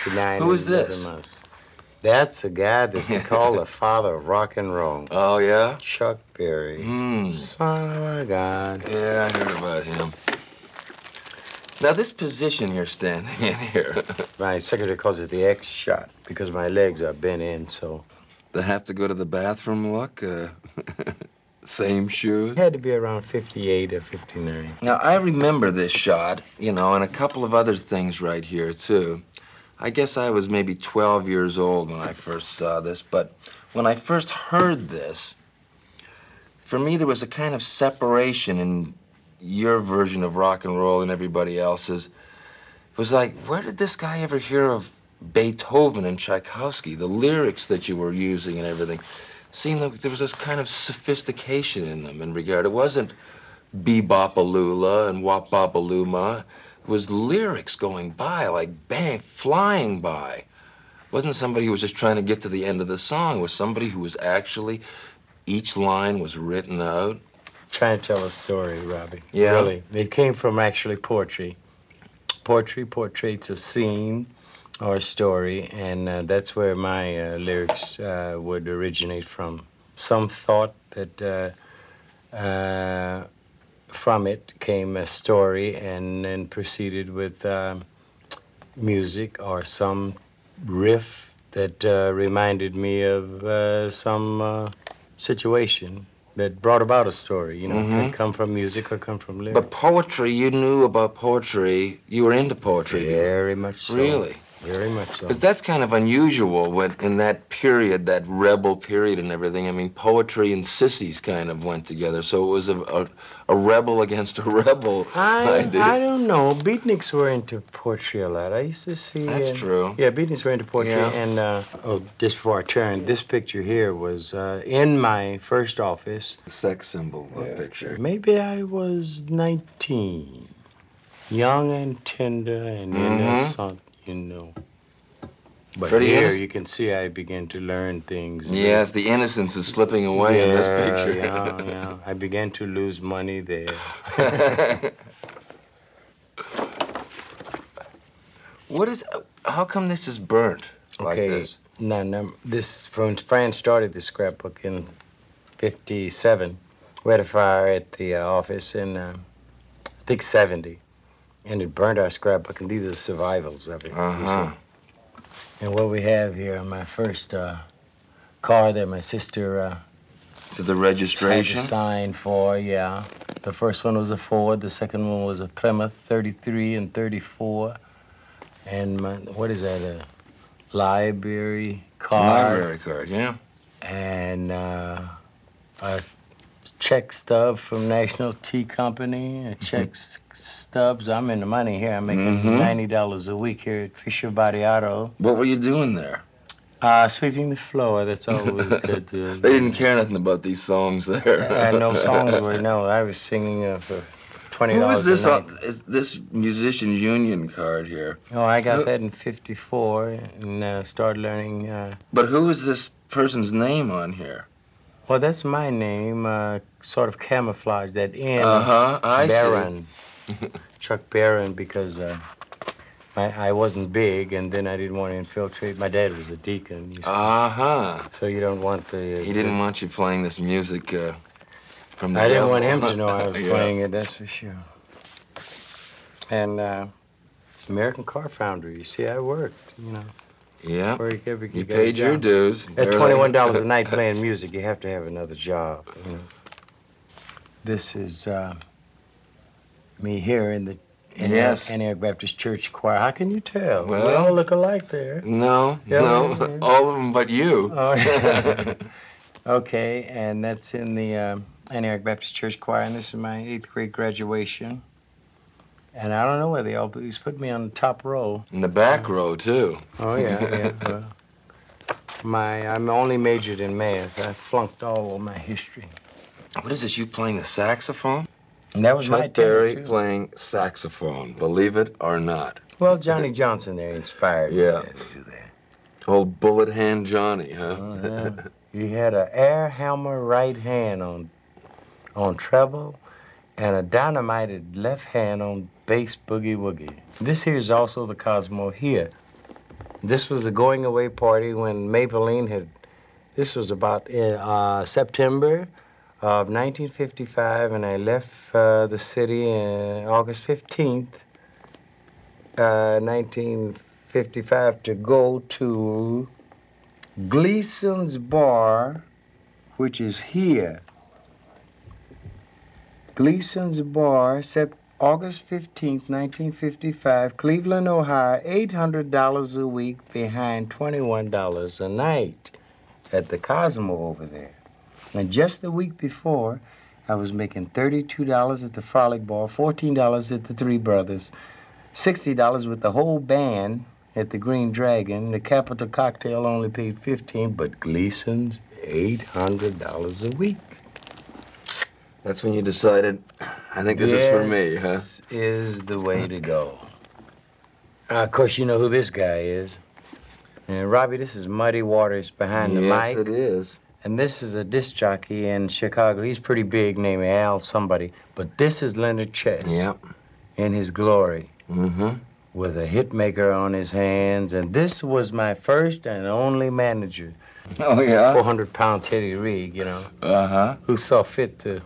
59 Who is and 11 this? months. That's a guy that they call the father of rock and roll. Oh, yeah? Chuck Berry. Son of a gun. Yeah, I heard about him. Now, this position you're standing in here. My secretary calls it the X shot because my legs are bent in, so. They have to go to the bathroom, Luck? Same shoes? It had to be around 58 or 59. Now, I remember this shot, you know, and a couple of other things right here, too. I guess I was maybe 12 years old when I first saw this, but when I first heard this, for me, there was a kind of separation in your version of rock and roll and everybody else's. It was like, where did this guy ever hear of Beethoven and Tchaikovsky, the lyrics that you were using and everything? Seemed like there was this kind of sophistication in them in regard. It wasn't bebop-a-lula and wop-bop-a-luma. It was lyrics going by, like bang, flying by. It wasn't somebody who was just trying to get to the end of the song. It was somebody who was actually, each line was written out. Trying to tell a story, Robbie. Yeah. Really. It came from actually poetry. Poetry portrays a scene or a story, and that's where my lyrics would originate from. Some thought that from it came a story and then proceeded with music or some riff that reminded me of some situation that brought about a story, you know. It could come from music or come from lyrics. But poetry, you knew about poetry. You were into poetry. Very much so. Really? Very much so. Because that's kind of unusual when, in that period, that rebel period and everything. I mean, poetry and sissies kind of went together. So it was a rebel against a rebel idea. I don't know. Beatniks were into poetry a lot. I used to see... That's true. Yeah, Beatniks were into poetry. Yeah. And, just before I turned, this picture here was in my first office. The sex symbol picture. Maybe I was 19. Young and tender and innocent, you know. But Pretty here innocent. you can see I began to learn things. Yes, the innocence is slipping away in this picture. Yeah. I began to lose money there. How come this is burnt like this? No, this, from Fran started the scrapbook in 57. We had a fire at the office in, I think, 70. And it burnt our scrapbook, and these are the survivals of it. And what we have here, my first car that my sister To the registration? had to sign for, yeah. The first one was a Ford, the second one was a Plymouth 33 and 34. And my, what is that, a library card? Library card, yeah. And a check stub from National Tea Company, a check stubs. I'm in the money here. I'm making $90 a week here at Fisher Body Auto. What were you doing there? Sweeping the floor, that's all we could do. They didn't care nothing about these songs there. No songs were, no. I was singing for $20 Who is this? a night. Is this musician's union card here? Oh, I got that in 54 and started learning. But who is this person's name on here? Well, that's my name, sort of camouflage, that N. I Barron. Chuck Barron, because I wasn't big, and then I didn't want to infiltrate. My dad was a deacon. You see. So you don't want the... He didn't want you playing this music from the I didn't devil. want him to know I was playing it, that's for sure. And American Car Foundry, you see, I worked, you know. Yeah. You paid your dues. At $21 a night playing music, you have to have another job, you know. This is me here in the Antioch Baptist Church choir. How can you tell? Well, we all look alike there. No, all of them but you. Oh, okay, and that's in the Antioch Baptist Church choir, and this is my 8th grade graduation. And I don't know where they all put. He's put me on the top row. In the back row, too. Oh, yeah. Well, I'm only majored in math. I flunked all of my history. What is this, you playing the saxophone? And that was my Chuck Berry too. playing saxophone, believe it or not. Well, Johnny Johnson there inspired me to do that. Old bullet hand Johnny, huh? Oh, yeah. He had an air hammer right hand on treble and a dynamited left hand on bass boogie woogie. This here is also the Cosmo here. This was a going-away party when Maybelline had, this was about September of 1955, and I left the city on August 15th, 1955, to go to Gleason's Bar, which is here. Gleason's Bar, August 15th, 1955, Cleveland, Ohio, $800 a week behind $21 a night at the Cosmo over there. And just the week before, I was making $32 at the Frolic Bar, $14 at the Three Brothers, $60 with the whole band at the Green Dragon. The Capitol Cocktail only paid $15, but Gleason's, $800 a week. That's when you decided, I think this is for me, huh? This is the way to go. Of course, you know who this guy is. And Robbie, this is Muddy Waters behind the mic. Yes, it is. And this is a disc jockey in Chicago. He's pretty big, named Al somebody. But this is Leonard Chess. Yep. In his glory. Mm-hmm. With a hit maker on his hands. And this was my first and only manager. Oh, yeah? 400-pound Teddy Reed, you know. Uh-huh. Who saw fit to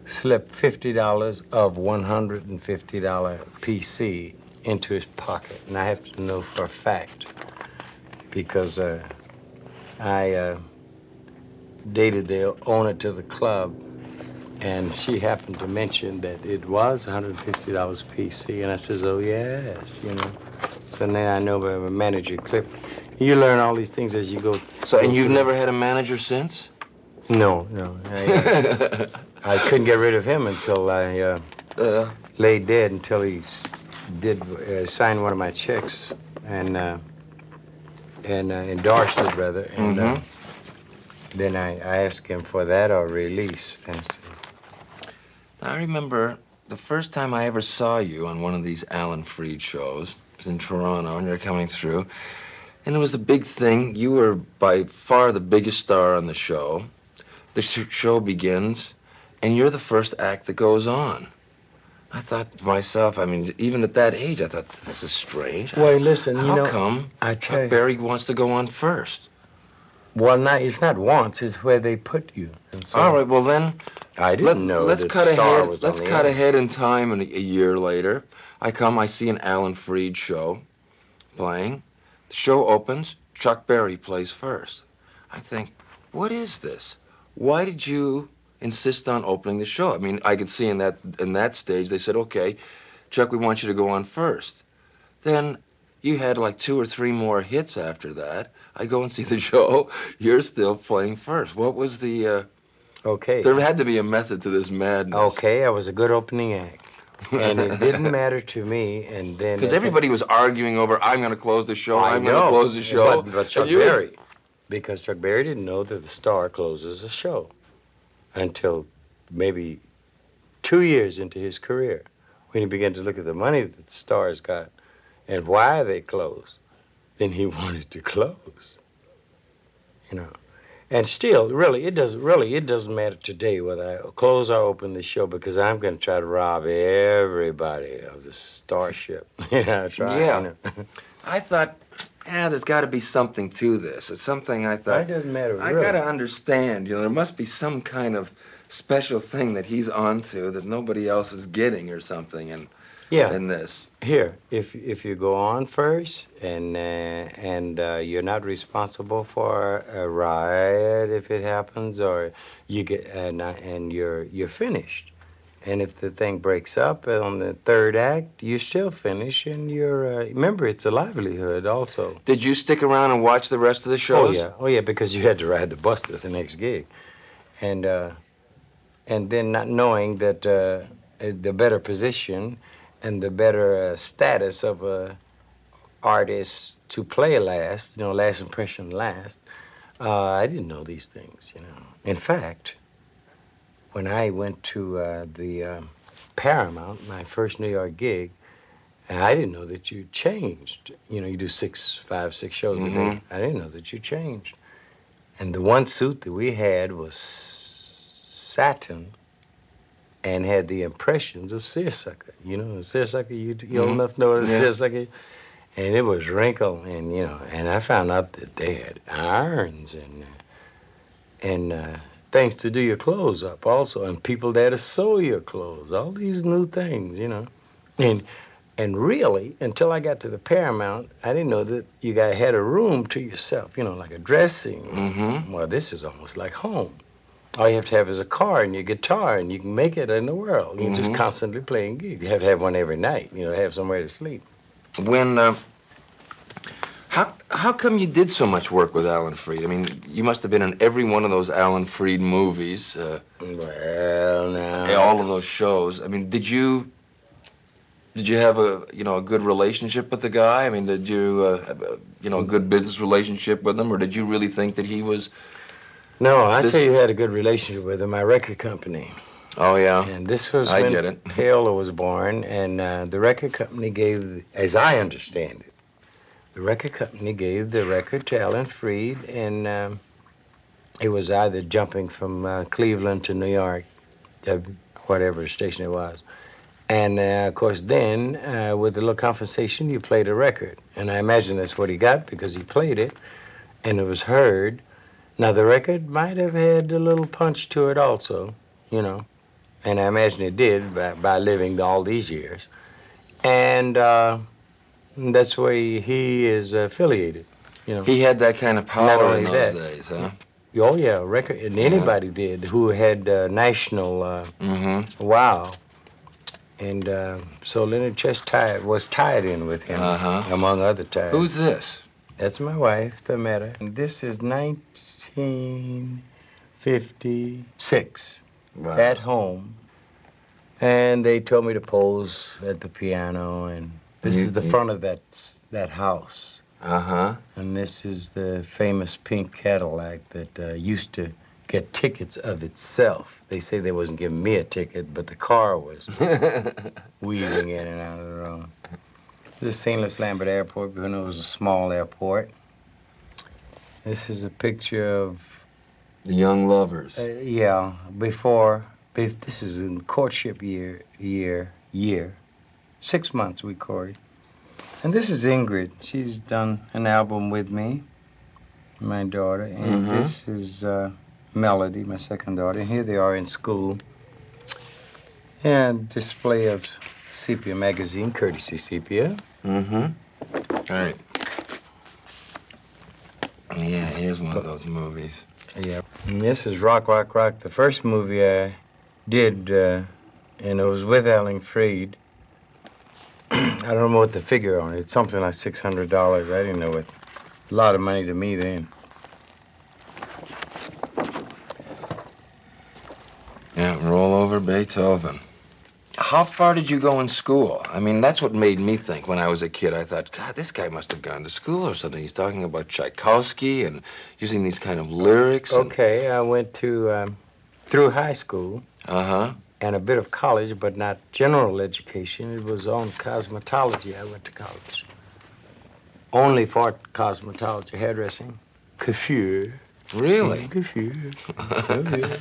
slip $50 of $150 PC into his pocket. And I have to know for a fact because I dated the owner to the club, and she happened to mention that it was $150 PC, and I says, oh, yes, you know. So now I know by a manager clip. You learn all these things as you go. So, and you've never had a manager since? No. I couldn't get rid of him until I lay dead, until he did sign one of my checks and endorsed it, rather. And then I asked him for that or release. I remember the first time I ever saw you on one of these Alan Freed shows. It was in Toronto, and you're coming through. And it was a big thing. You were by far the biggest star on the show. The show begins, and you're the first act that goes on. I thought to myself, I mean, even at that age, I thought, this is strange. Well, listen, you know, how come Chuck Berry wants to go on first? Well, it's not once, it's where they put you. And so all right, well then, I didn't know let's that cut the star ahead. was Let's on the cut air. ahead in time, and a year later, I see an Alan Freed show playing. The show opens, Chuck Berry plays first. I think, what is this? Why did you insist on opening the show? I mean, I could see in that stage, they said, okay, Chuck, we want you to go on first. Then you had like 2 or 3 more hits after that. I go and see the show. You're still playing first. What was the... Okay. There had to be a method to this madness. Okay, I was a good opening act. And it didn't matter to me, and then... Because everybody was arguing over, I'm going to close the show, I'm going to close the show. But Chuck Berry, because Chuck Berry didn't know that the star closes a show until maybe 2 years into his career, when he began to look at the money that the stars got and why they closed. Then he wanted to close, you know. And still, really, it doesn't matter today whether I close or open the show, because I'm going to try to rob everybody of the starship. Yeah, I try. Yeah. You know. I thought, there's got to be something to this. It's something I thought. It doesn't matter, I really. got to understand, you know, there must be some kind of special thing that he's onto that nobody else is getting or something in this. Here, if you go on first and you're not responsible for a riot if it happens, or you get and you're finished, and if the thing breaks up on the 3rd act, you're still finished, and you're remember, it's a livelihood also. Did you stick around and watch the rest of the shows? Oh yeah, because you had to ride the bus to the next gig, and then not knowing that the better position and the better status of a artist to play last, you know, last impression last, I didn't know these things, you know. In fact, when I went to the Paramount, my first New York gig, I didn't know that you changed. You know, you do 5, 6 shows a day. I didn't know that you changed. And the one suit that we had was satin, and had the impressions of seersucker. You know, seersucker, you old enough to know what a seersucker. And it was wrinkled, and, you know, and I found out that they had irons and things to do your clothes up also, and people there to sew your clothes, all these new things, you know. And really, until I got to the Paramount, I didn't know that you had a room to yourself, you know, like a dressing room. Mm-hmm. Well, this is almost like home. All you have to have is a car and your guitar, and you can make it in the world. You're just constantly playing gigs. You have to have one every night, you know, have somewhere to sleep. When, how come you did so much work with Alan Freed? I mean, you must have been in every one of those Alan Freed movies. Well, now... All of those shows. I mean, did you have a good relationship with the guy? I mean, did you have a good business relationship with him, or did you really think that he was? No, I tell you, had a good relationship with him. My record company. Oh yeah. And this was I when get it. Paola was born, and the record company gave, as I understand it, the record company gave the record to Alan Freed, and it was either jumping from Cleveland to New York, whatever station it was. And, of course, then, with a little compensation, you played a record. And I imagine that's what he got, because he played it, and it was heard. Now, the record might have had a little punch to it also, you know. And I imagine it did by living all these years. And that's where he is affiliated, you know. He had that kind of Not power only in those days, huh? Oh, yeah, record, and anybody did who had national wow. And so Leonard Chess was tied in with him, among other ties. Who's this? That's my wife, the Meta. And this is 1956, Wow. at home. And they told me to pose at the piano, and this is the front of that house. Uh-huh. And this is the famous pink Cadillac that used to get tickets of itself. They say they wasn't giving me a ticket, but the car was weaving in and out of the room. This is St. Louis Lambert Airport, when it was a small airport. This is a picture of... The young lovers. Yeah, before, this is in courtship year. 6 months we courted. And this is Ingrid. She's done an album with me, my daughter. And this is Melody, my second daughter. And here they are in school. And display of Sepia magazine, courtesy Sepia. All right. Yeah, here's one of those movies. Yeah. And this is Rock, Rock, Rock, the first movie I did, and it was with Alan Freed. I don't know what the figure on it. It's something like $600. I didn't know it. A lot of money to me then. Yeah, roll over Beethoven. How far did you go in school? I mean, that's what made me think when I was a kid. I thought, God, this guy must have gone to school or something. He's talking about Tchaikovsky and using these kind of lyrics. Okay, I went to, through high school. And a bit of college, but not general education. It was on cosmetology. I went to college. Only for cosmetology, hairdressing, coiffure. Really? Coiffure. Oh, yeah.